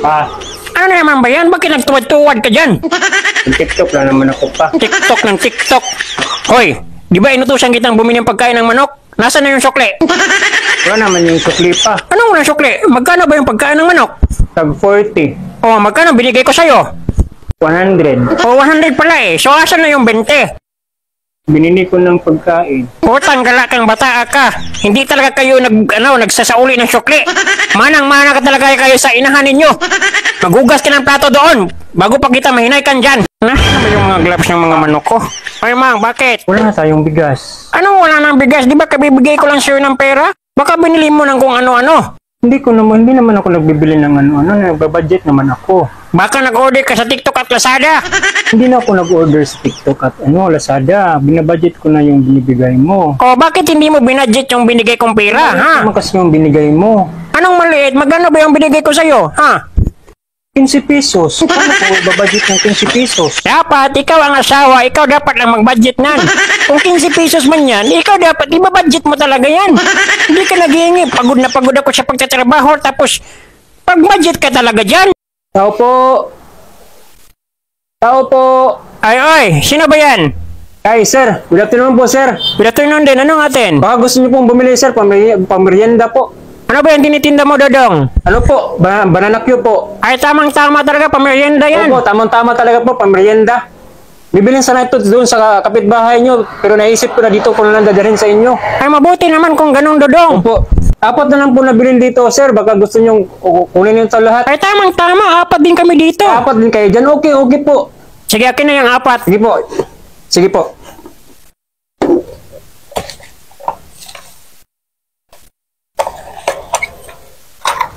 Pa, Ano na naman ba yan? Bakit nagtuwad-tuwad ka dyan? TikTok lang naman ako pa. TikTok ng TikTok. Hoy, di ba inutusan kitang bumili ng pagkain ng manok? Nasaan na yung sukle? Wala naman yung sukli pa. Anong walang sukle? Magkano ba yung pagkain ng manok? Tag 40. O, magkano binigay ko sa'yo? 100. O, 100 pala eh. So, asan na yung 20? Binili ko ng pagkain. Putang galakang bata ka. Hindi talaga kayo nagsasauli ng sukli. Manang-mana ka talaga kayo sa inahan ninyo. Magugas ka ng plato doon bago pa kita mahinay kan dyan. Ano ba yung mga gloves ng mga manok ko? Ay, Mang, bakit? Wala na tayong bigas. Anong wala ng bigas? Di ba kabibigay ko lang sa'yo ng pera? Baka binili mo ng kung ano-ano. Hindi naman ako nagbibili ng ano-ano. Nagbabudget naman ako. Baka nag-order ka sa TikTok at Lazada. Hindi na ako nag-order sa TikTok at Lazada. Binabudget ko na yung binibigay mo. O, bakit hindi mo binudget yung binigay kong pera, ha? Ano kasi yung binigay mo? Anong maliit? Magkano ba yung binigay ko sa'yo, ha? 15 pesos. Paano ko babudget ng 15 pesos? Dapat, ikaw ang asawa, ikaw dapat lang mag-budget nan. Kung 15 pesos man yan, ikaw dapat, ibabudget mo talaga yan. Hindi ka naghihingi, pagod na pagod ako sa pagtatrabaho, tapos, pag-budget ka talaga dyan. Tao po. Tao po. Ay, sino ba yan? Ay, sir. Good afternoon po, sir. Good afternoon din, anong atin? Baka gusto niyo pong bumili, sir, pamerienda po. Ano ba yung tinitinda mo, Dodong? Ano po? Banana Q po. Ay, tamang-tama talaga, pamerienda yan. Opo, tamang-tama talaga po, pamerienda. Bibilin sana ito doon sa kapitbahay nyo, pero naisip ko na dito kung lang dadalhin sa inyo. Ay, mabuti naman kung ganun, Dodong. Opo. 4 na lang po nabilin dito, sir. Baka gusto nyo kunin yung lahat. Ay, tamang-tama, 4 din kami dito. 4 din kayo dyan. Okay po. Sige, akin na yung 4. Sige po. Sige po.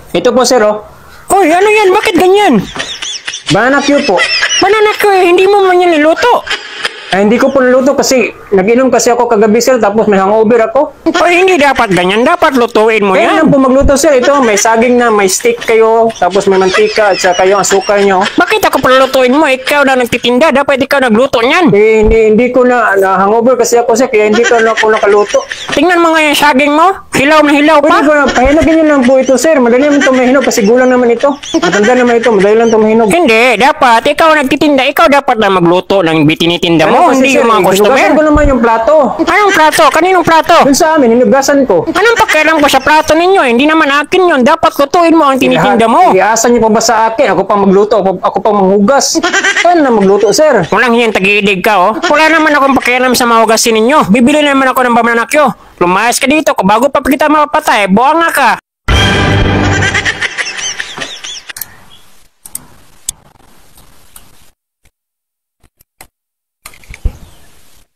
Ito po, sir, oh. Hoy, ano yan? Bakit ganyan? Banana Q po. Banana ko, hindi mo man yan niluto. Ay, hindi ko po naluto kasi nag-inom kasi ako kagabi, sir, tapos may hangover ako. Hoy, hindi dapat ganyan. Dapat lutuin mo Kaya yan. lang po magluto, sir. Ito, may saging na, may steak kayo, tapos may mantika, at saka yung asukar nyo. Bakit ako palutuin mo? Ikaw na nagtitinda. Dapat ikaw nagluto niyan. Eh, hindi ko na hangover kasi ako, sir, kaya hindi ko na ako nakaluto. Tingnan mo nga yung saging mo. Hilaw na hilaw Pwede pa. ko na, pahinagin nyo lang po ito, sir. Madali naman ito mahinog kasi gulang naman ito. Matanda naman ito, madali lang ito mahinog. Hindi, dapat. Ikaw nagtitinda. Ikaw dapat na magluto ng tinitinda mo. Kasi, Hindi sir, yung mga customer. hinugasan ko naman yung plato. Anong plato? Kaninong plato? Dun sa amin, hinugasan ko. Anong pakialam ko sa plato ninyo? Hindi naman akin yun. Dapat lutuin mo ang tinitinda mo. Iasa nyo pa ba sa akin? Ako pang magluto, ako pang manghugas. Saan na magluto, sir? Walang hiyang tag-iidig ka, oh. Wala naman akong pakialam sa mahugasin ninyo. Bibili naman ako ng bananakyo. Lumayas ka dito. Kung bago pa kita mapatay, buwang nga ka.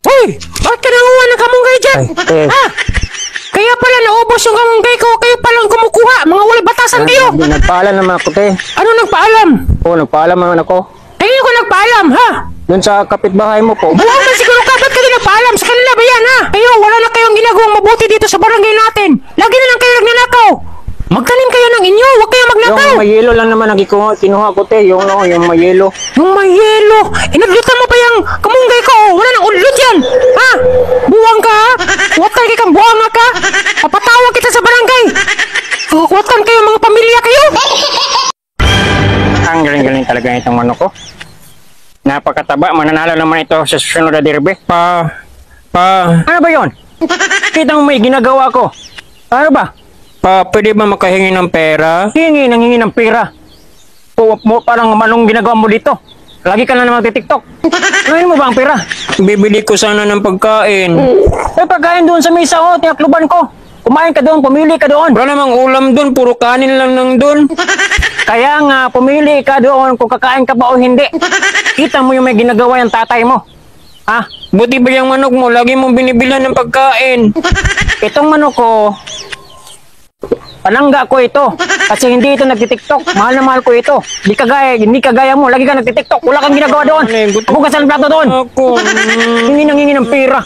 Hoy! Bakit ka nanguha ng kamunggay dyan? Ay, Ha? Kaya pala naubos yung kamunggay ko. Kayo palang kumukuha. Mga wala batasan kayo. Nagpaalam naman ako, te. Ano nagpaalam? Oo, nagpaalam naman ako. Kayo ko nagpaalam, ha? Doon sa kapitbahay mo po. Buwang man siguro ka, ba't ka din nagpaalam? Sa kanila ba yan, ha? Kayo, wala na kayong ginagawang mabuti dito sa barangay natin. Lagi na lang kayo nagnanakaw. Magtanim kayo ng inyo, huwag kayong magnakaw. Yung may yelo lang naman ang kinuha ko, te. Yung may yelo. Yung may yelo. Inaglutan mo pa yung kamunggay ko. Wala nang ulot yan. Ha? Buwang ka, ha? Watan kayo kang buwang ka. Papatawag kita sa barangay. Watan kayo mga pamilya kayo. Ang galing-galing talaga itong manok ko. Napakataba. Mananalo naman ito sa susunod na derby. Ano ba yon? Kita mo may ginagawa ko. Ano ba? Pwede ba makahingi ng pera? Hingi ng pera. Parang manong ginagawa mo dito. Lagi ka na naman TikTok. Ano mo ba ang pera? Bibili ko sana ng pagkain. May pagkain doon sa mesa, oh, tinakluban ko. Kumain ka doon, pumili ka doon. Wala namang ulam doon, puro kanin lang nang doon. Kaya nga, pumili ka doon kung kakain ka ba o hindi. Kita mo yung may ginagawa yung tatay mo. Ha? Buti ba yung manok mo? Lagi mong binibilhan ng pagkain. Itong manok ko, palangga ko ito. Kasi hindi ito nagtitiktok. Mahal na mahal ko ito. Hindi kagaya mo. Lagi ka nagtitiktok. Wala kang ginagawa doon. Ako kasal plato doon. Hingi ng pera.